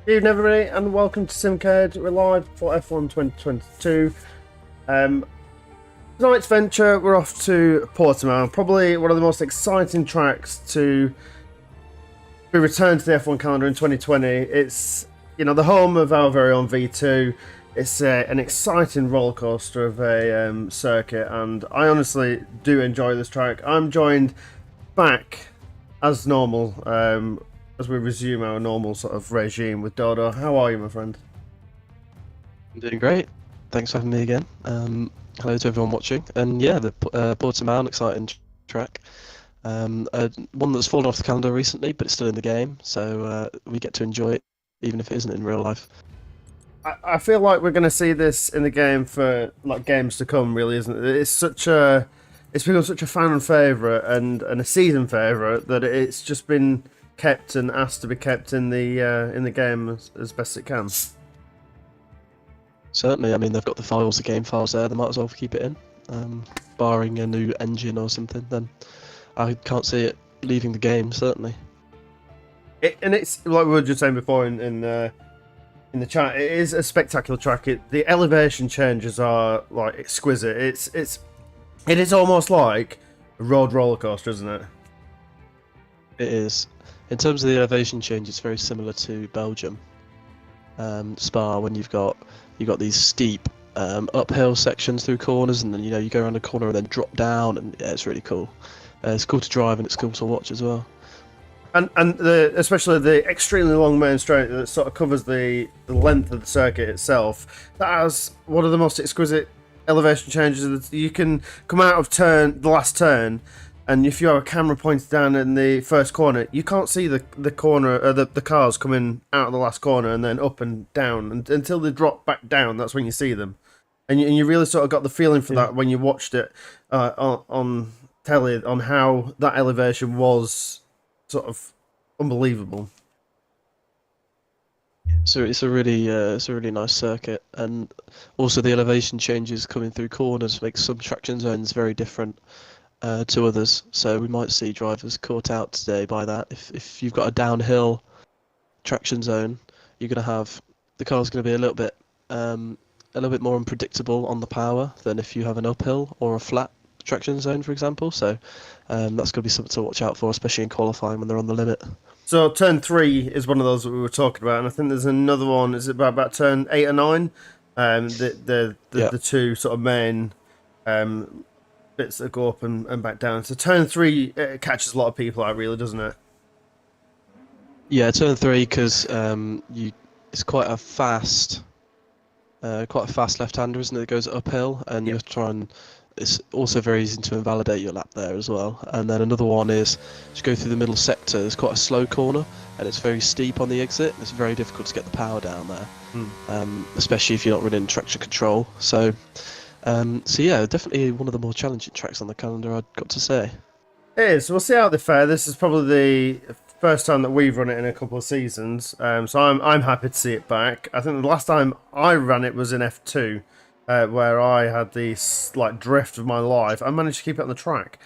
Good evening, everybody, and welcome to Simcade. We're live for F1 2022. Tonight's venture, we're off to Portimao, probably one of the most exciting tracks to be returned to the F1 calendar in 2020. It's, you know, the home of our very own V2. It's an exciting roller coaster of a circuit, and I honestly do enjoy this track. I'm joined back as normal as we resume our normal sort of regime with Dodo. How are you, my friend? I'm doing great. Thanks for having me again. Hello to everyone watching. And yeah, the Portimao, an exciting track. One that's fallen off the calendar recently, but it's still in the game, so we get to enjoy it, even if it isn't in real life. I feel like we're going to see this in the game for like games to come, really, isn't it? It's become such a fan favourite and a season favourite that it's just been kept and asked to be kept in the game as best it can. Certainly, I mean, they've got the files, the game files there, they might as well keep it in. Barring a new engine or something, then I can't see it leaving the game, certainly. And it's, like we were just saying before in the chat, it is a spectacular track. The elevation changes are like exquisite. It is almost like a road roller coaster, isn't it? It is. In terms of the elevation change, it's very similar to Belgium, Spa, when you've got these steep uphill sections through corners, and then you go around a corner and then drop down, and yeah, it's really cool. It's cool to drive and it's cool to watch as well. And especially the extremely long main straight that sort of covers the length of the circuit itself. That has one of the most exquisite elevation changes. You can come out of the last turn. And if you have a camera pointed down in the first corner, you can't see the corner, the cars coming out of the last corner and then up and down until they drop back down. That's when you see them, and you really sort of got the feeling for that when you watched it on telly, on how that elevation was sort of unbelievable. So it's a really nice circuit, and also the elevation changes coming through corners make some traction zones very different to others, so we might see drivers caught out today by that. If you've got a downhill traction zone, you're going to have the car's going to be a little bit more unpredictable on the power than if you have an uphill or a flat traction zone, for example. So that's going to be something to watch out for, especially in qualifying when they're on the limit. So turn 3 is one of those that we were talking about, and I think there's another one. Is it about turn 8 or 9? The two sort of main bits that go up and back down. So turn 3 catches a lot of people out, really, doesn't it? Yeah, turn 3 because it's quite a fast left-hander, isn't it? It goes uphill, and you have to try and. It's also very easy to invalidate your lap there as well. And then another one is to go through the middle sector. There's quite a slow corner, and it's very steep on the exit. It's very difficult to get the power down there, especially if you're not running traction control. So yeah, definitely one of the more challenging tracks on the calendar, I've got to say. It is. We'll see how they fare. This is probably the first time that we've run it in a couple of seasons, so I'm happy to see it back. I think the last time I ran it was in F2, where I had the slight drift of my life. I managed to keep it on the track.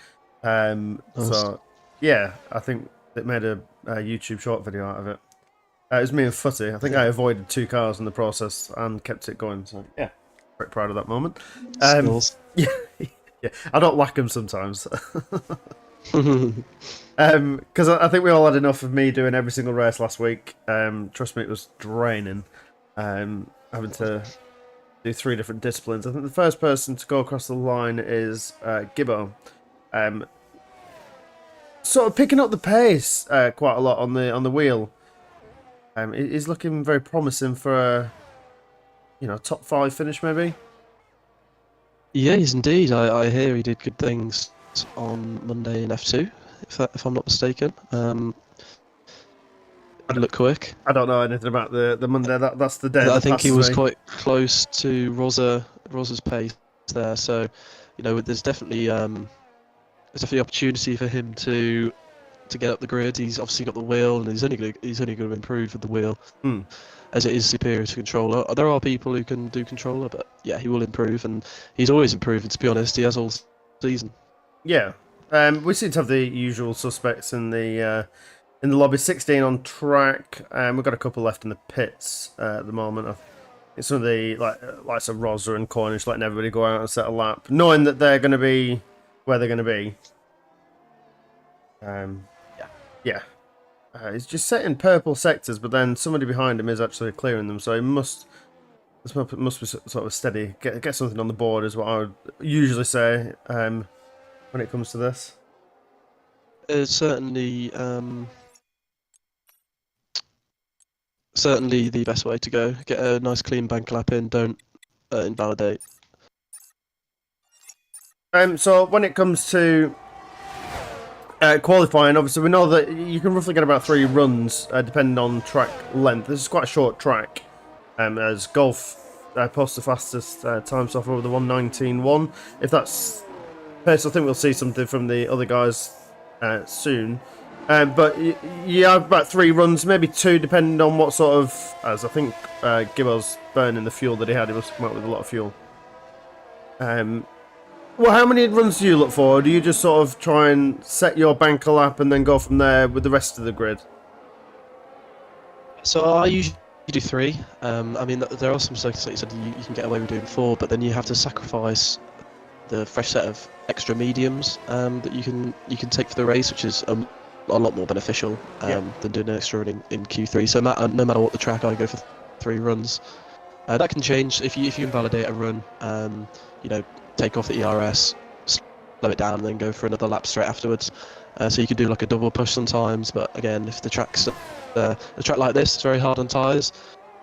So yeah, I think it made a YouTube short video out of it. It was me and Footy. I think I avoided 2 cars in the process and kept it going. So yeah. Pretty proud of that moment. Yeah, I don't lack them sometimes. Because I think we all had enough of me doing every single race last week. Trust me, it was draining. Having to do 3 different disciplines. I think the first person to go across the line is Gibbo. Sort of picking up the pace quite a lot on the wheel. He's looking very promising for a top 5 finish, maybe. Yeah, he's indeed. I hear he did good things on Monday in F2, if I'm not mistaken. I'd look quick. I don't know anything about the Monday. That's the day. I think he was quite close to Rosa's pace there. So, there's definitely opportunity for him to get up the grid. He's obviously got the wheel, and he's only going to improve with the wheel, as it is superior to controller. There are people who can do controller, but yeah, he will improve, and he's always improving. To be honest, he has all season. Yeah, we seem to have the usual suspects in the lobby. 16 on track, and we've got a couple left in the pits at the moment. It's some of the likes of Rosa and Cornish letting everybody go out and set a lap, knowing that they're going to be where they're going to be. Yeah. He's just setting purple sectors, but then somebody behind him is actually clearing them, so he must be sort of steady. Get something on the board is what I would usually say when it comes to this. Certainly the best way to go. Get a nice clean bank lap in, don't invalidate. So when it comes to qualifying, obviously we know that you can roughly get about 3 runs depending on track length. This is quite a short track, as Golf posts the fastest time so far with the 1:19.1. If that's pace, I think we'll see something from the other guys soon. But you have about 3 runs, maybe 2, depending on what sort of, as I think Gibbo's burning the fuel that he had. He must come out with a lot of fuel. Well, how many runs do you look for? Or do you just sort of try and set your banker lap and then go from there with the rest of the grid? So I usually do 3. I mean, there are some circuits, like you said, you can get away with doing 4, but then you have to sacrifice the fresh set of extra mediums that you can take for the race, which is a lot more beneficial than doing an extra run in Q3. So no matter what the track, I go for 3 runs. That can change if you invalidate a run. Take off the ERS, slow it down, and then go for another lap straight afterwards. So you can do like a double push sometimes. But again, if the track's a track like this, it's very hard on tyres.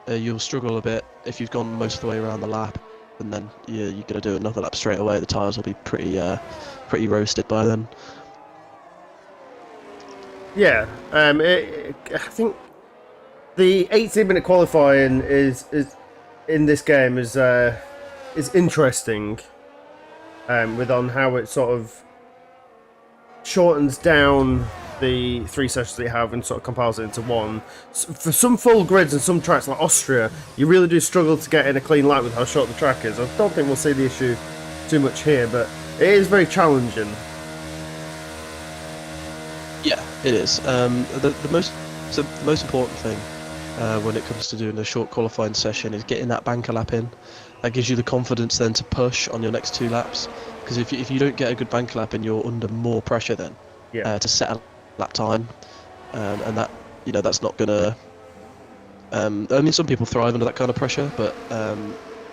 You'll struggle a bit if you've gone most of the way around the lap, and then you're going to do another lap straight away. The tyres will be pretty roasted by then. Yeah, I think the 18-minute qualifying is in this game is interesting, with on how it sort of shortens down the 3 sessions that you have and sort of compiles it into one. For some full grids and some tracks like Austria, you really do struggle to get in a clean lap with how short the track is. I don't think we'll see the issue too much here, but it is very challenging. Yeah, it is. The most important thing when it comes to doing a short qualifying session is getting that banker lap in. That gives you the confidence then to push on your next 2 laps. Because if you don't get a good banker lap in, you're under more pressure then to set a lap time, and that that's not gonna. I mean, some people thrive under that kind of pressure, but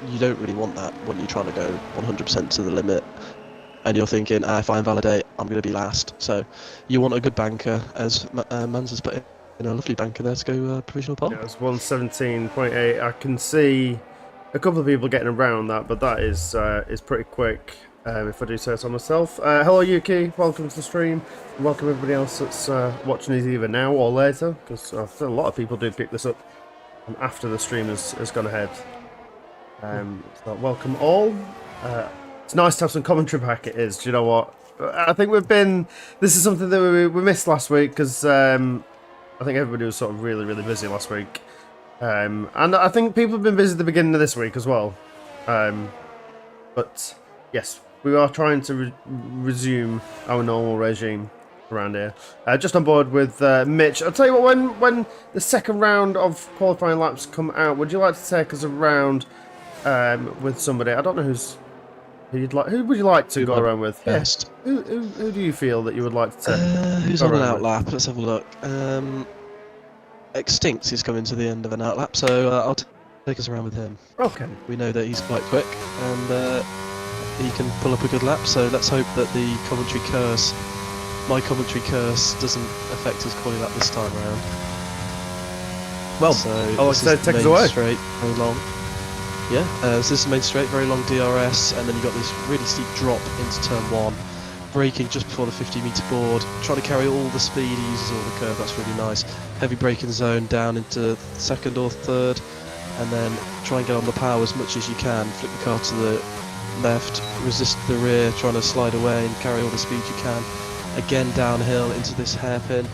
you don't really want that when you're trying to go 100% to the limit. And you're thinking, if I invalidate, I'm going to be last. So you want a good banker, as Mans has put in a lovely banker there to go provisional pole. Yeah, it's 1:17.8. I can see a couple of people getting around that, but that is pretty quick, if I do say so myself. Hello, Yuki. Welcome to the stream. Welcome everybody else that's watching these either now or later, because I feel a lot of people do pick this up after the stream has gone ahead. So welcome all. It's nice to have some commentary back. It is. Do you know what? I think this is something that we missed last week, because I think everybody was sort of really, really busy last week. And I think people have been busy at the beginning of this week as well. But yes, we are trying to resume our normal regime around here. Just on board with Mitch. I'll tell you what, when the second round of qualifying laps come out, would you like to take us around with somebody? I don't know who would you like to go around with? Best. Who do you feel that you would like to take? Who's on an outlap? Let's have a look. Extinct is coming to the end of an outlap, so I'll take us around with him. Okay. We know that he's quite quick, and he can pull up a good lap, so let's hope that my commentary curse doesn't affect his quali lap this time around. Well, so I'll take us away. Straight, very long. Yeah, so this is the main straight, very long DRS, and then you've got this really steep drop into turn 1. Braking just before the 50-metre board, trying to carry all the speed, he uses all the curve, that's really nice. Heavy braking zone down into 2nd or 3rd, and then try and get on the power as much as you can. Flip the car to the left, resist the rear, trying to slide away and carry all the speed you can. Again downhill into this hairpin.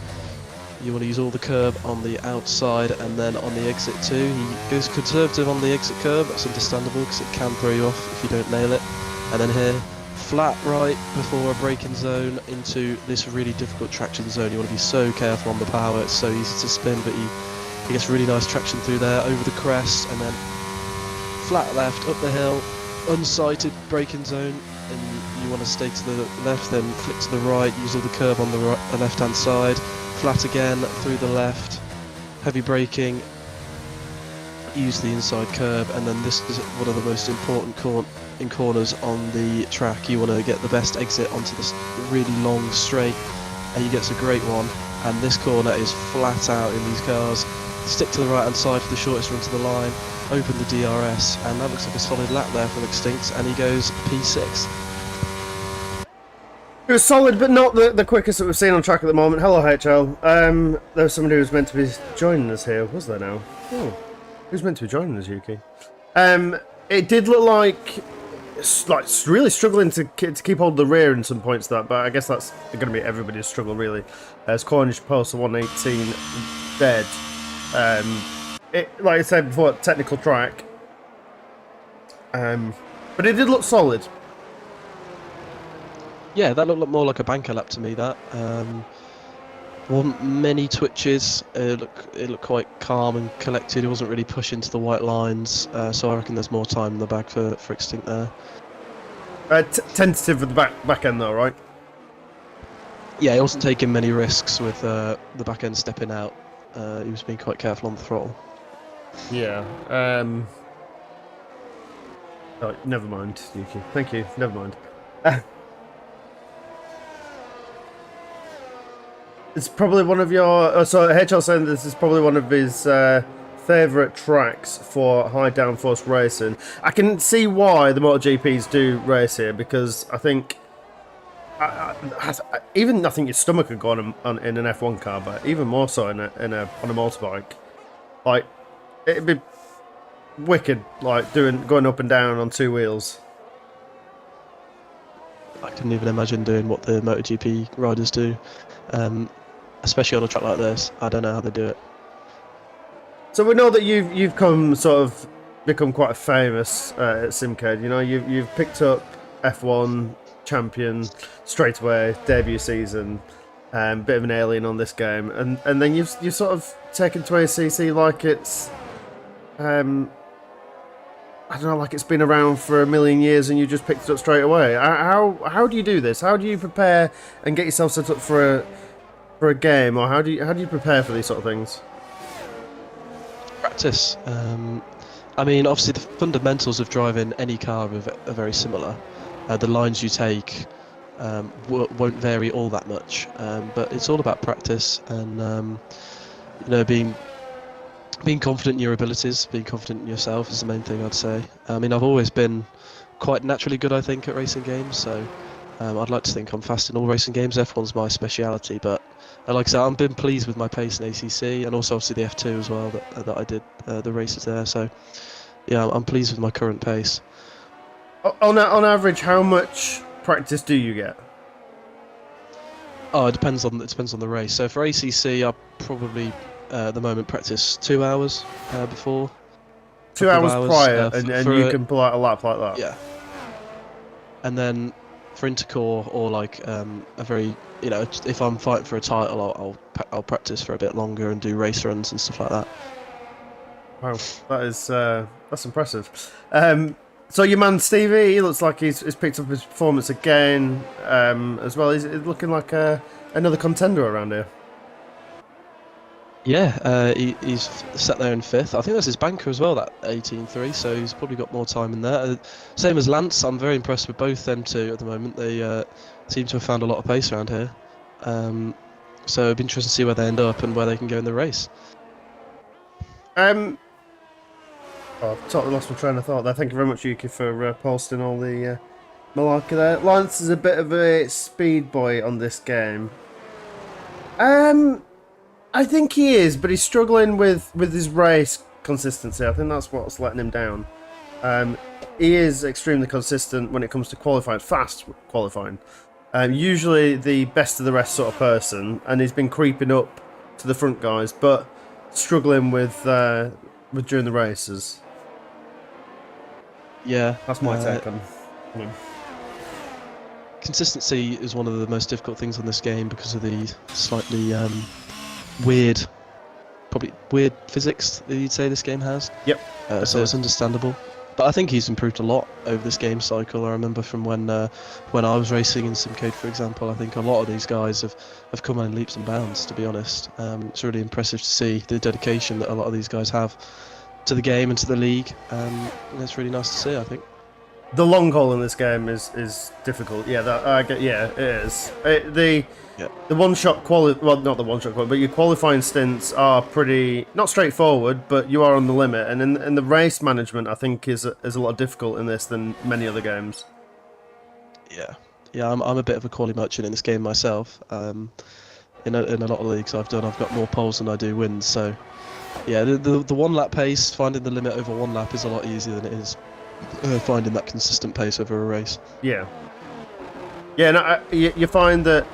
You want to use all the curb on the outside, and then on the exit too. He goes conservative on the exit curb. That's understandable because it can throw you off if you don't nail it. And then here, flat right before a braking zone into this really difficult traction zone. You want to be so careful on the power. It's so easy to spin, but he gets really nice traction through there, over the crest, and then flat left up the hill, unsighted braking zone, and you want to stay to the left, then flick to the right, use all the curb on the left hand side, flat again through the left, heavy braking, use the inside curb, and then this is one of the most important corners on the track. You want to get the best exit onto this really long straight, and he gets a great one. And this corner is flat out in these cars. Stick to the right hand side for the shortest run to the line, open the DRS, and that looks like a solid lap there from Extinct, and he goes P6. It was solid, but not the quickest that we've seen on track at the moment. Hello, HL. There was somebody who was meant to be joining us here, was there now? Oh, who's meant to be joining us, Yuki? It did look like really struggling to keep hold of the rear in some points, but I guess that's going to be everybody's struggle, really. As Cornish posts a 118 dead. Like I said before, technical track. But it did look solid. Yeah, that looked more like a banker lap to me, that. Wasn't many twitches. It looked quite calm and collected. It wasn't really pushing to the white lines, so I reckon there's more time in the bag for Extinct there. Tentative with the back end though, right? Yeah, he wasn't taking many risks with the back end stepping out. He was being quite careful on the throttle. Yeah. Oh, never mind, Yuki. Thank you. Never mind. It's probably one of your... so HL saying this is probably one of his favourite tracks for high downforce racing. I can see why the MotoGPs do race here, because I think... I think your stomach could go on in an F1 car, but even more so on a motorbike. Like, it'd be wicked, like going up and down on two wheels. I couldn't even imagine doing what the MotoGP riders do. Especially on a track like this. I don't know how they do it. So we know that you've become quite famous at Simcade. You know, you've picked up F1 champion straight away, debut season, bit of an alien on this game, and then you've sort of taken to ACC like it's I don't know, like it's been around for a million years, and you just picked it up straight away. How do you do this? How do you prepare and get yourself set up for a game, or how do you prepare for these sort of things? Practice. I mean, obviously the fundamentals of driving any car are very similar. The lines you take won't vary all that much, but it's all about practice and being confident in your abilities, being confident in yourself is the main thing, I'd say. I mean, I've always been quite naturally good, I think, at racing games, so I'd like to think I'm fast in all racing games. F1's my speciality, but like I said, I've been pleased with my pace in ACC, and also obviously the F2 as well that I did the races there. So yeah, I'm pleased with my current pace. On average, how much practice do you get? Oh, it depends on the race. So for ACC, I probably at the moment practice 2 hours before. 2 hours prior, and you can pull out a lap like that. Yeah. And then for intercore or like a very, if I'm fighting for a title, I'll practice for a bit longer and do race runs and stuff like that. Wow, that's impressive. So your man Stevie, he looks like he's picked up his performance again as well. He's looking like another contender around here. Yeah, he's sat there in 5th. I think that's his banker as well, that 18.3, so he's probably got more time in there. Same as Lance, I'm very impressed with both them two at the moment. They seem to have found a lot of pace around here. So it'd be interesting to see where they end up and where they can go in the race. I've totally lost my train of thought there. Thank you very much, Yuki, for posting all the malarkey there. Lance is a bit of a speed boy on this game. I think he is, but he's struggling with his race consistency. I think that's what's letting him down. He is extremely consistent when it comes to qualifying, fast qualifying. Usually the best of the rest sort of person, and he's been creeping up to the front guys, but struggling with during the races. Yeah, That's my take on him. Consistency is one of the most difficult things on this game because of the slightly weird, probably weird physics that you'd say this game has. Yep. So it's understandable. But I think he's improved a lot over this game cycle. I remember from when I was racing in Simcade, for example, I think a lot of these guys have come in leaps and bounds, to be honest. It's really impressive to see the dedication that a lot of these guys have to the game and to the league. And it's really nice to see, I think. The long haul in this game is difficult. Yeah, it is. The one shot well, not the one shot quality, but your qualifying stints are pretty not straightforward, but you are on the limit. And in the race management, I think is a lot difficult in this than many other games. Yeah, I'm a bit of a quali merchant in this game myself. In a lot of leagues I've done, I've got more poles than I do wins. So yeah, the 1 lap pace, finding the limit over 1 lap is a lot easier than it is finding that consistent pace over a race. Yeah. No, you find that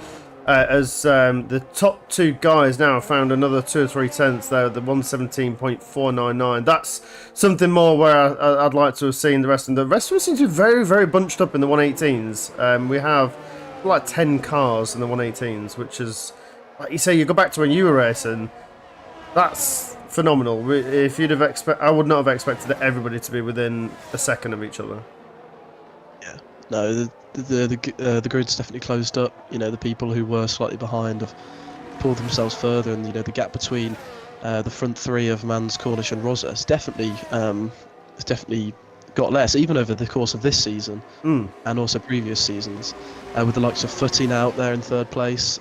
as the top 2 guys now have found another 2 or 3 tenths there, the 117.499. That's something more where I'd like to have seen the rest. And the rest of us seem to be very, very bunched up in the 118s. We have like 10 cars in the 118s, which is, like you say, you go back to when you were racing. That's phenomenal. If you'd have I would not have expected everybody to be within a second of each other. Yeah. No, the grid's definitely closed up. You know, the people who were slightly behind have pulled themselves further, and you know the gap between the front 3 of Mans, Cornish, and Rosa has definitely got less, even over the course of this season and also previous seasons. With the likes of Footy now out there in 3rd place,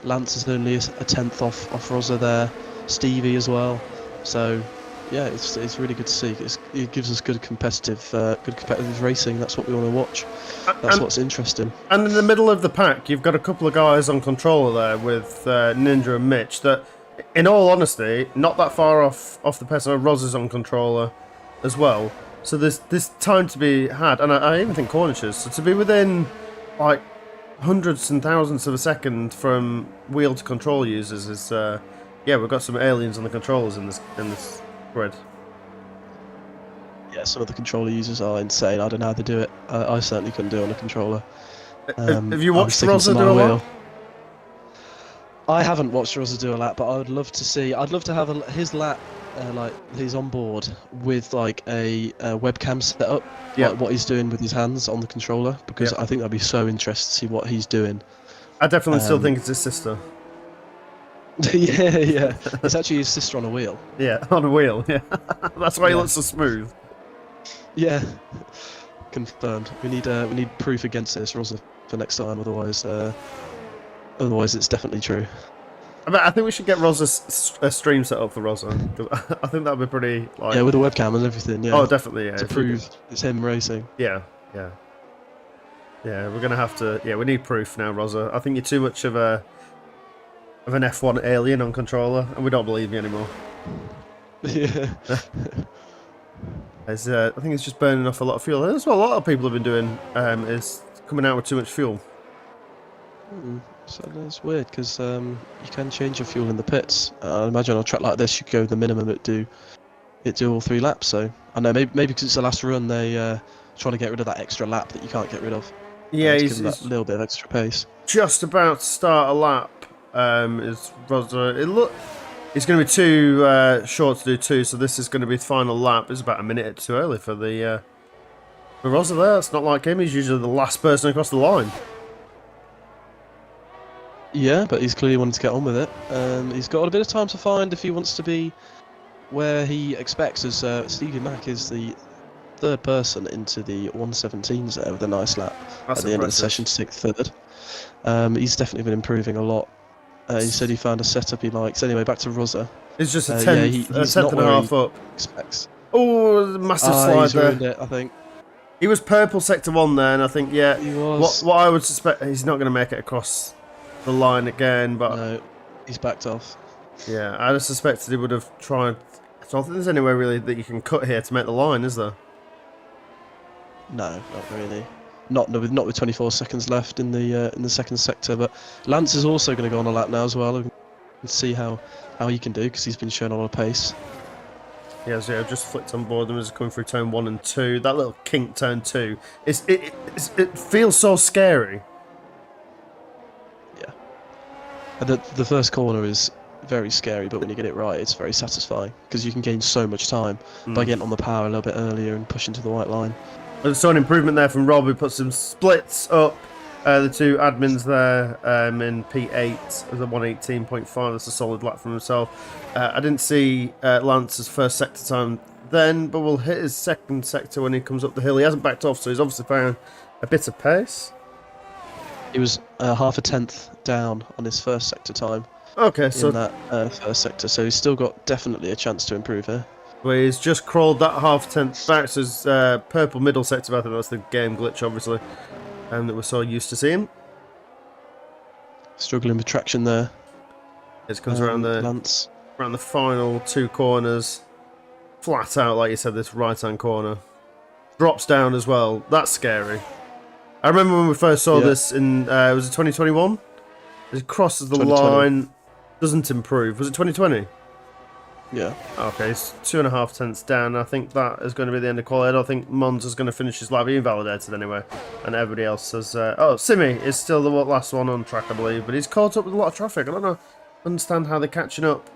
Lance is only a 10th off Rosa there. Stevie as well, so yeah, it's really good to see. It gives us good competitive racing. That's what we want to watch. That's what's interesting. And in the middle of the pack, you've got a couple of guys on controller there with Ninja and Mitch. That, in all honesty, not that far off the pace. Roz is on controller as well. So there's time to be had, and I even think Cornish is. So to be within like hundreds and thousands of a second from wheel to control users is. Yeah, we've got some aliens on the controllers in this grid. Yeah, some of the controller users are insane. I don't know how they do it. I certainly couldn't do it on a controller. Have you watched Rosa do a lap? I haven't watched Rosa do a lap, but I would love to see. I'd love to have his lap, like he's on board with like a webcam set up, like what he's doing with his hands on the controller, because I think that'd be so interesting to see what he's doing. I definitely still think it's his sister. yeah. It's actually his sister on a wheel. Yeah, on a wheel, yeah. That's why he looks so smooth. Yeah. Confirmed. We need proof against this, Rosa, for next time, otherwise it's definitely true. I think we should get Rosa's a stream set up for Rosa. I think that'd be pretty, like... Yeah, with a webcam and everything, yeah. Oh, definitely, yeah. To prove it's him racing. Yeah. Yeah, we're going to have to... Yeah, we need proof now, Rosa. I think you're too much of an F1 alien on controller, and we don't believe you anymore. Yeah. I think it's just burning off a lot of fuel. That's what a lot of people have been doing, is coming out with too much fuel. So that's weird, because you can change your fuel in the pits. I imagine on a track like this, you go the minimum it do all 3 laps. So I know maybe because it's the last run, they trying to get rid of that extra lap that you can't get rid of. Yeah, he's that little bit of extra pace. Just about to start a lap. Is Rosa? It's going to be too short to do 2, so this is going to be the final lap. It's about a minute too early for Rosa there. It's not like him. He's usually the last person across the line. Yeah, but he's clearly wanting to get on with it. He's got a bit of time to find if he wants to be where he expects, as Stevie Mack is the 3rd person into the 117s there with a nice lap at the end of the session to take 3rd. He's definitely been improving a lot. He said he found a setup he likes. Anyway, back to Rosa. It's just a 10th and a half up. Expects. Oh, massive slide he's there. ruined it, I think. He was purple sector 1 there, and I think, yeah, he was. What I would suspect, he's not going to make it across the line again, but... No, he's backed off. Yeah, I just suspected he would have tried... I I don't think there's anywhere really that you can cut here to make the line, is there? No, not really. Not with 24 seconds left in the second sector. But Lance is also going to go on a lap now as well and see how he can do because he's been showing a lot of pace. Yeah, so I've just flicked on board them as coming through turn 1 and 2. That little kink turn 2, it feels so scary. Yeah. And the first corner is very scary, but when you get it right, it's very satisfying because you can gain so much time by getting on the power a little bit earlier and pushing to the white line. I saw an improvement there from Rob, who put some splits up. The two admins there in P8 as a 118.5. That's a solid lap from himself. I didn't see Lance's first sector time then, but we'll hit his second sector when he comes up the hill. He hasn't backed off, so he's obviously found a bit of pace. He was half a tenth down on his first sector time. Okay, so in that first sector, so he's still got definitely a chance to improve here. Well, he's just crawled that half-tenth back, so his purple middle sector, I think that's the game glitch, obviously, that we're so used to seeing. Struggling with traction there. It comes around the final two corners, flat out, like you said, this right-hand corner. Drops down as well. That's scary. I remember when we first saw this in, was it 2021? It crosses the line, doesn't improve. Was it 2020? Yeah. Okay, it's 2.5 tenths down. I think that is going to be the end of quali. I don't think Mons is going to finish his lap. He invalidated anyway. And everybody else has... oh, Simi is still the last one on track, I believe. But he's caught up with a lot of traffic. I don't understand how they're catching up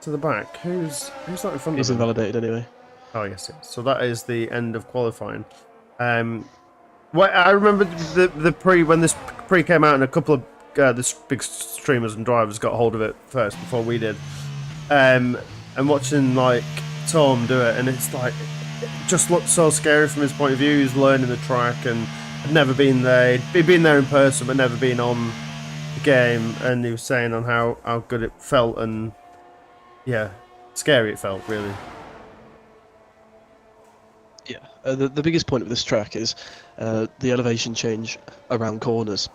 to the back. Who's not in front of him? He's invalidated anyway. Oh, yes. So that is the end of qualifying. Well, I remember the pre... When this pre came out and a couple of... the big streamers and drivers got hold of it first before we did, and watching like Tom do it, and it's like it just looked so scary from his point of view. He's learning the track and had never been there. He'd been there in person but never been on the game, and he was saying on how good it felt and yeah, scary it felt really. Yeah, the biggest point of this track is the elevation change around corners.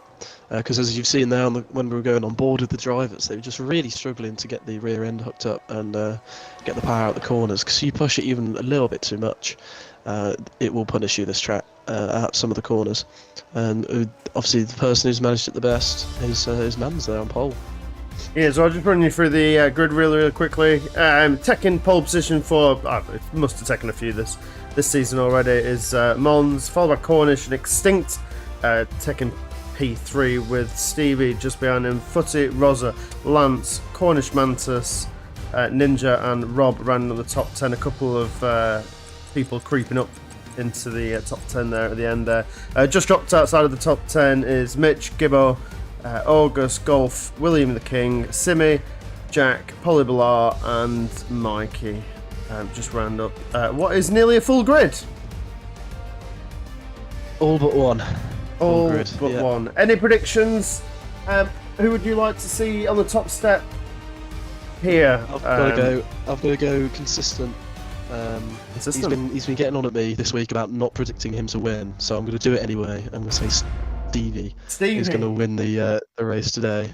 Because as you've seen now, when we were going on board with the drivers, they were just really struggling to get the rear end hooked up and get the power out the corners. Because you push it even a little bit too much, it will punish you this track at some of the corners. And obviously, the person who's managed it the best is Mans there on pole. Yeah, so I'll just run you through the grid really quickly. Taking pole position for, it must have taken a few this season already, is Mons, followed by Cornish and Extinct, taking P3 with Stevie just behind him, Footy, Rosa, Lance, Cornish Mantis, Ninja and Rob ran in the top 10. A couple of people creeping up into the top 10 there at the end there. Just dropped outside of the top 10 is Mitch, Gibbo, August, Golf, William the King, Simi, Jack, Polybalar and Mikey. Just round up what is nearly a full grid. All but one. All but one. Any predictions? Who would you like to see on the top step here? I've got to go consistent. He's been getting on at me this week about not predicting him to win, so I'm going to do it anyway. I'm going to say Stevie is going to win the race today.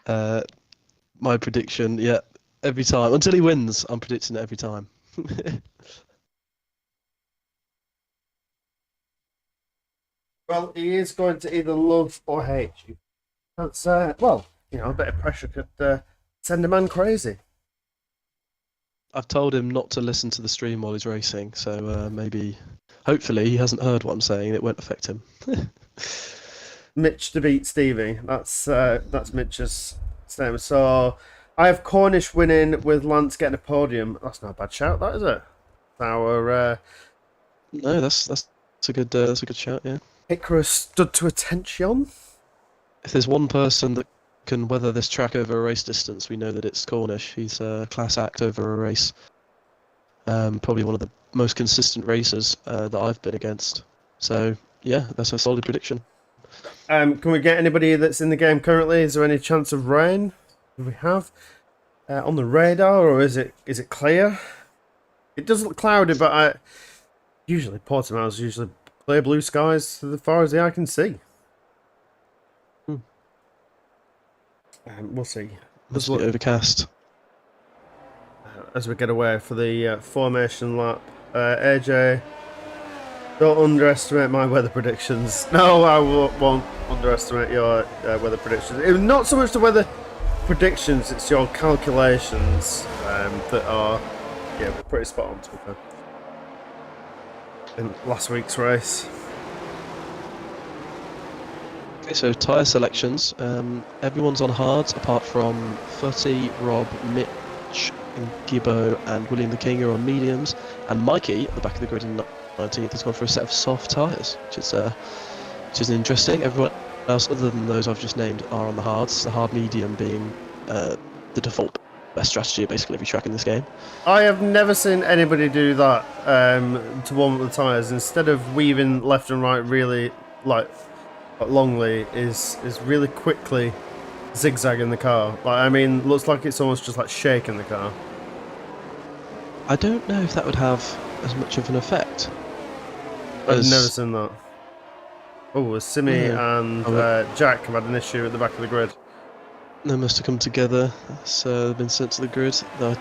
My prediction, every time until he wins, I'm predicting it every time. Well, he is going to either love or hate you. That's well, a bit of pressure could send a man crazy. I've told him not to listen to the stream while he's racing, so hopefully he hasn't heard what I'm saying. It won't affect him. Mitch to beat Stevie. That's Mitch's statement. So I have Cornish winning with Lance getting a podium. That's not a bad shout, that is it? Our no, that's a good shout. Yeah. Icarus stood to attention. If there's one person that can weather this track over a race distance, we know that it's Cornish. He's a class act over a race. Probably one of the most consistent racers that I've been against. So yeah, that's a solid prediction. Can we get anybody that's in the game currently? Is there any chance of rain? Do we have on the radar, or is it clear? It does look cloudy, but usually Portimao is usually clear blue skies as far as the eye can see. We'll see. Must be overcast. as we get away for the formation lap. AJ, don't underestimate my weather predictions. No, I won't underestimate your weather predictions. Not so much the weather predictions, it's your calculations that are, yeah, we're pretty spot on to be fair. In last week's race. Okay, so tyre selections. Everyone's on hards apart from Footy, Rob, Mitch, and Gibbo, and William the King are on mediums, and Mikey at the back of the grid in 19th has gone for a set of soft tyres, which is interesting. Everyone else other than those I've just named are on the hards. The hard medium being the default best strategy at basically every track in this game. I have never seen anybody do that to warm up the tyres. Instead of weaving left and right really longly, is really quickly zigzagging the car. Like, I mean, looks like it's almost just like shaking the car. I don't know if that would have as much of an effect. I've never seen that. Oh, Simi and Jack have had an issue at the back of the grid. They must have come together, so they've been sent to the grid. The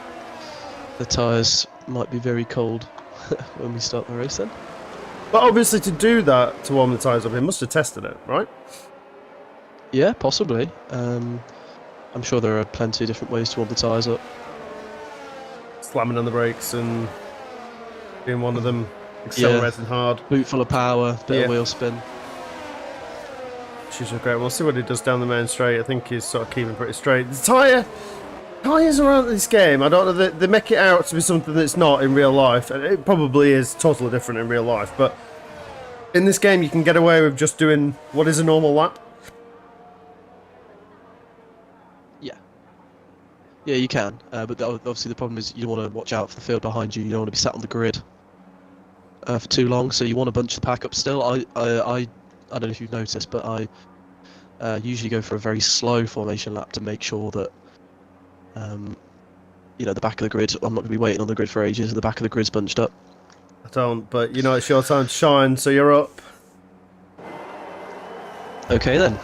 tyres might be very cold when we start the race then. But obviously to do that, to warm the tyres up, he must have tested it, right? Yeah, possibly. I'm sure there are plenty of different ways to warm the tyres up. Slamming on the brakes and being one of them, accelerating hard. Boot full of power, bit of wheel spin. She's great. We'll see what he does down the main straight. I think he's sort of keeping pretty straight. The tyres around this game, I don't know, they make it out to be something that's not in real life, and it probably is totally different in real life, but in this game you can get away with just doing what is a normal lap. Yeah, you can, but obviously the problem is you want to watch out for the field behind you. You don't want to be sat on the grid for too long, so you want to bunch the pack up still. I don't know if you've noticed, but I usually go for a very slow formation lap to make sure that the back of the grid, I'm not going to be waiting on the grid for ages, the back of the grid's bunched up. I don't, but it's your time to shine, so you're up. Okay then.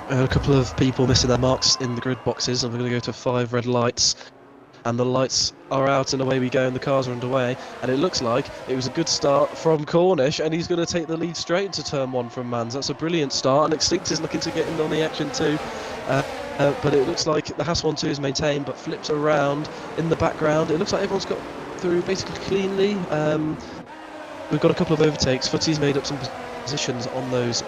A couple of people missing their marks in the grid boxes, and we're going to go to 5 red lights. And the lights are out and away we go, and the cars are underway. And it looks like it was a good start from Cornish, and he's going to take the lead straight into turn 1 from Mans. That's a brilliant start, and Extinct is looking to get in on the action too. But it looks like the Haas 1-2 is maintained, but flips around in the background. It looks like everyone's got through basically cleanly. We've got a couple of overtakes. Footy's made up some positions on those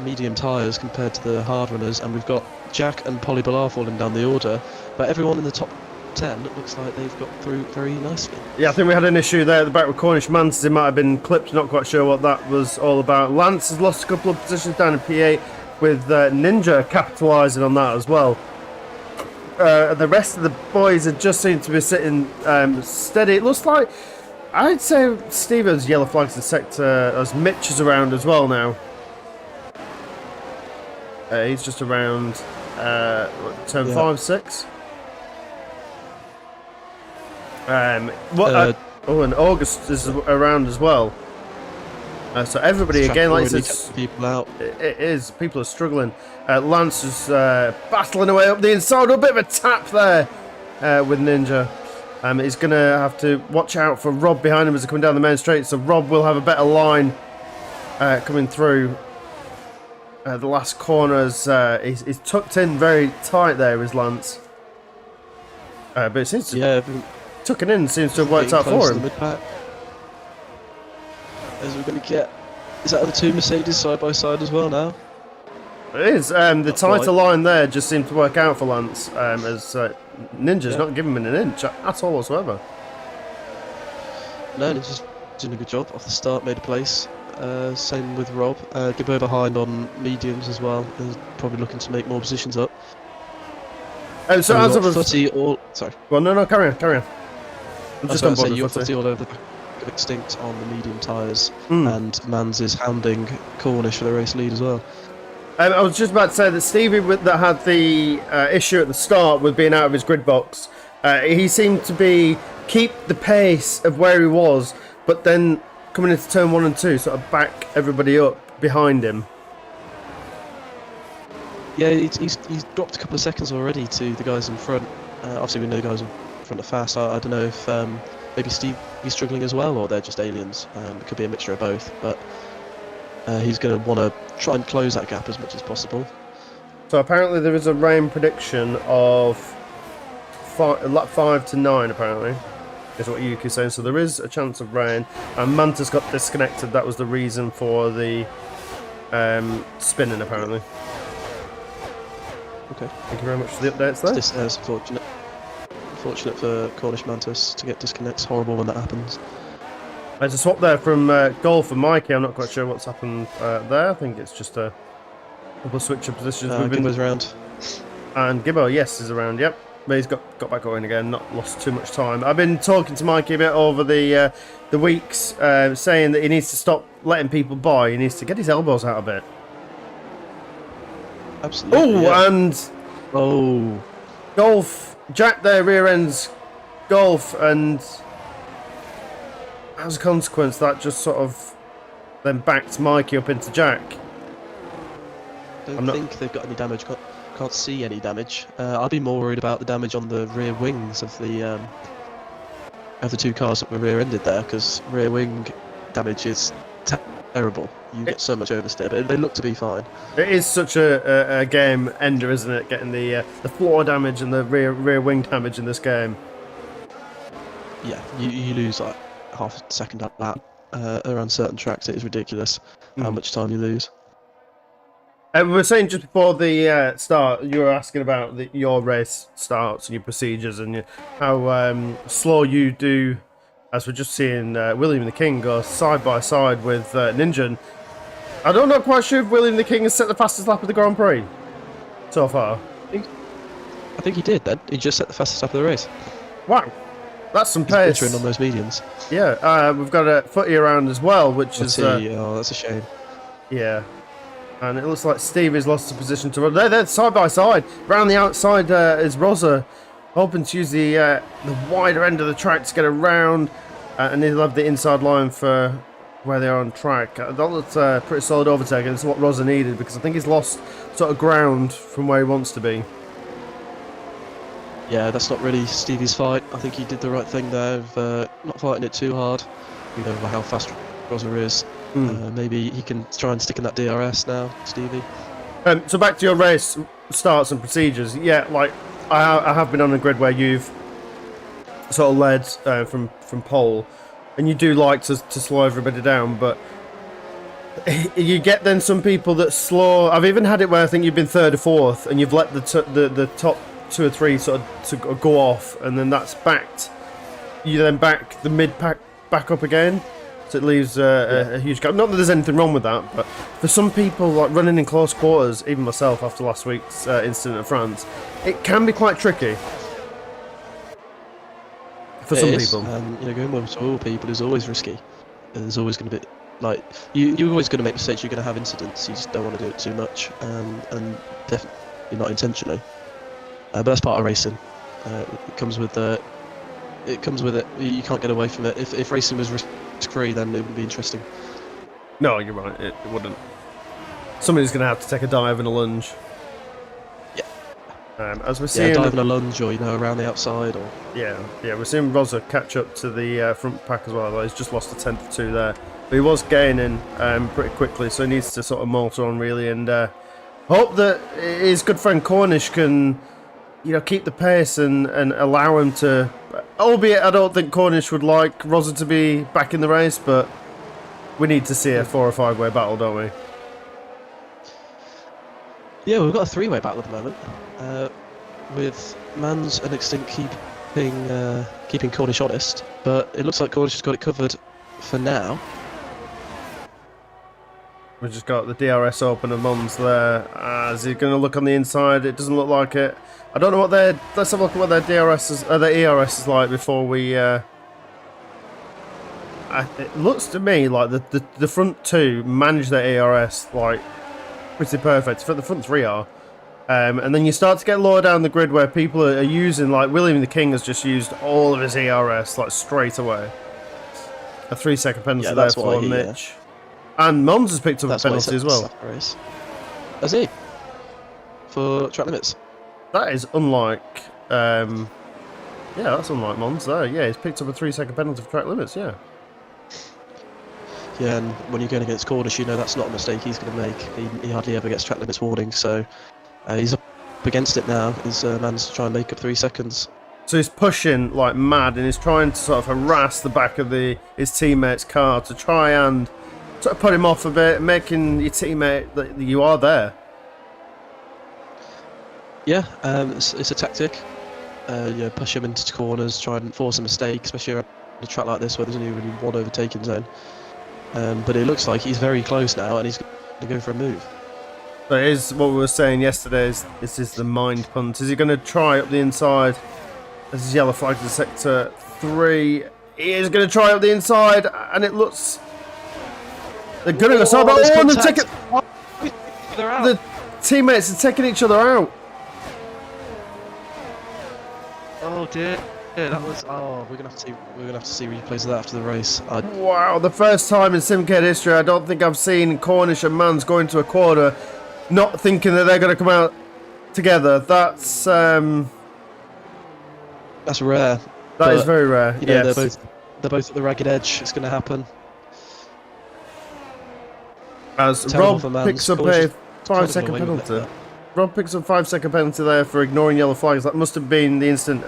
medium tyres compared to the hard runners, and we've got Jack and Polly Ballar falling down the order, but everyone in the top 10 looks like they've got through very nicely. Yeah, I think we had an issue there at the back with Cornish. Mans, it might have been clipped, not quite sure what that was all about. Lance has lost a couple of positions down in P8 with Ninja capitalising on that as well. The rest of the boys have just seemed to be sitting steady. It looks like, I'd say Steven's yellow flags in sector as Mitch is around as well now. He's just around turn 5, 6. And August is around as well. So everybody again, like I said, people out. It is. People are struggling. Lance is battling away up the inside. A bit of a tap there with Ninja. He's going to have to watch out for Rob behind him as they're coming down the main straight. So Rob will have a better line coming through the last corners. He's tucked in very tight there, is Lance. But it seems to tucking in seems to have worked out for him. As we're going to get, is that the 2 Mercedes side by side as well now? It is. The tighter line there just seemed to work out for Lance, as Ninja's not giving him an inch at all whatsoever. No, Ninja's doing a good job off the start, made a place. Same with Rob. Gibbo behind on mediums as well. He's probably looking to make more positions up. So as I was... Footy all... Sorry. Well, no, carry on. I'm just on board with Footy all over the back of Extinct on the medium tyres, and Mans is hounding Cornish for the race lead as well. I was just about to say that Stevie, that had the issue at the start with being out of his grid box, he seemed to keep the pace of where he was, but then coming into turn 1 and 2, sort of back everybody up behind him. Yeah, he's dropped a couple of seconds already to the guys in front. Obviously we know the guys front of fast. I don't know if maybe Stevie's struggling as well, or they're just aliens. It could be a mixture of both, but he's going to want to try and close that gap as much as possible. So apparently there is a rain prediction of 5 to 9, apparently, is what Yuki's saying. So there is a chance of rain. And Manta's got disconnected. That was the reason for the spinning, apparently. Okay. Thank you very much for the updates there. This is unfortunate. Unfortunate for Cornish Mantis to get disconnects. Horrible when that happens. There's a swap there from Golf and Mikey. I'm not quite sure what's happened there. I think it's just a couple of switch of positions. Gibbo's around. And Gibbo, yes, is around, yep. But he's got back going again, not lost too much time. I've been talking to Mikey a bit over the weeks, saying that he needs to stop letting people by. He needs to get his elbows out a bit. Absolutely. Oh, yeah. And Golf, Jack there rear ends Golf, and as a consequence, that just sort of then backed Mikey up into Jack. I don't think they've got any damage. Can't see any damage. I'd be more worried about the damage on the rear wings of the two cars that were rear-ended there, because rear wing damage is terrible. You get so much oversteer, but they look to be fine. It is such a game ender, isn't it? Getting the floor damage and the rear wing damage in this game. Yeah, you lose like half a second at that around certain tracks. It is ridiculous how much time you lose. We were saying just before the start, you were asking about your race starts and your procedures and how slow you do, as we're just seeing William the King go side by side with Ninja. And I'm not quite sure if William the King has set the fastest lap of the Grand Prix so far. I think he did then. He just set the fastest lap of the race. Wow. That's some pace. He's on those mediums. Yeah, we've got a footy around as well, which is... oh, that's a shame. Yeah. And it looks like Stevie's lost the position to run. They're side by side. Round the outside is Rosa, hoping to use the wider end of the track to get around. And he'll have the inside line for where they are on track. That looks pretty solid overtake, and it's what Rosa needed, because I think he's lost sort of ground from where he wants to be. Yeah, that's not really Stevie's fight. I think he did the right thing there of not fighting it too hard. We know how fast Rosa is. Maybe he can try and stick in that DRS now, Stevie. So back to your race starts and procedures. Yeah, like I have been on a grid where you've sort of led from pole, and you do like to slow everybody down, but you get then some people that slow. I've even had it where I think you've been third or fourth, and you've let the top 2 or 3 sort of to go off, and then that's backed. You then back the mid pack back up again. So it leaves a huge gap. Not that there's anything wrong with that, but for some people, like running in close quarters, even myself after last week's incident at France, it can be quite tricky for some people. Going with all people is always risky. There's always going to be like you're always going to make mistakes. You're going to have incidents. You just don't want to do it too much, and definitely not intentionally. But that's part of racing. It comes with it. You can't get away from it. If racing was risk-free, then it wouldn't be interesting. No, you're right. It wouldn't. Somebody's going to have to take a dive and a lunge. Yeah. As we're seeing, dive and a lunge, or around the outside, or we're seeing Rosa catch up to the front pack as well. Although he's just lost a tenth or two there, but he was gaining pretty quickly, so he needs to sort of motor on really, and hope that his good friend Cornish can, keep the pace and allow him to. Albeit, I don't think Cornish would like Rosa to be back in the race, but we need to see a 4 or 5 way battle, don't we? Yeah, we've got a 3-way battle at the moment, with Mans and Extinct keeping Cornish honest, but it looks like Cornish has got it covered for now. We've just got the DRS open and Mons there. Is he going to look on the inside? It doesn't look like it. I don't know what their... Let's have a look at what their DRS is, their ERS is like before we... it looks to me like the front 2 manage their ERS like pretty perfect. The front 3 are. And then you start to get lower down the grid where people are using, like William the King has just used all of his ERS like straight away. A 3-second penalty there for Mitch. And Mons has picked up a penalty as well. Has he? For track limits? That is unlike Yeah, that's unlike Mons there. Yeah, he's picked up a 3-second penalty for track limits, yeah. Yeah, and when you're going against Cornish, you know that's not a mistake he's going to make. He hardly ever gets track limits warning, so he's up against it now. He's managed to try and make up 3 seconds. So he's pushing like mad and he's trying to sort of harass the back of his teammate's car to try and sort of put him off a bit, making your teammate that you are there. Yeah, it's a tactic. Push him into corners, try and force a mistake, especially on a track like this where there's only really one overtaking zone. But it looks like he's very close now and he's going to go for a move. So it is what we were saying yesterday, this is the mind punt. Is he going to try up the inside? This is yellow flag to sector 3. He is going to try up the inside and it looks... They're going to go so about the teammates are taking each other out. Oh dear. Yeah, that was. Oh, we're gonna have to see replays of that after the race. Wow, the first time in Simcade history, I don't think I've seen Cornish and Mans go into a quarter, not thinking that they're going to come out together. That's rare. That is very rare. You know, yes. they're both at the ragged edge. It's going to happen. As Rob picks up a 5-second penalty. Rob picks up a 5-second penalty there for ignoring yellow flags. That must have been the instant.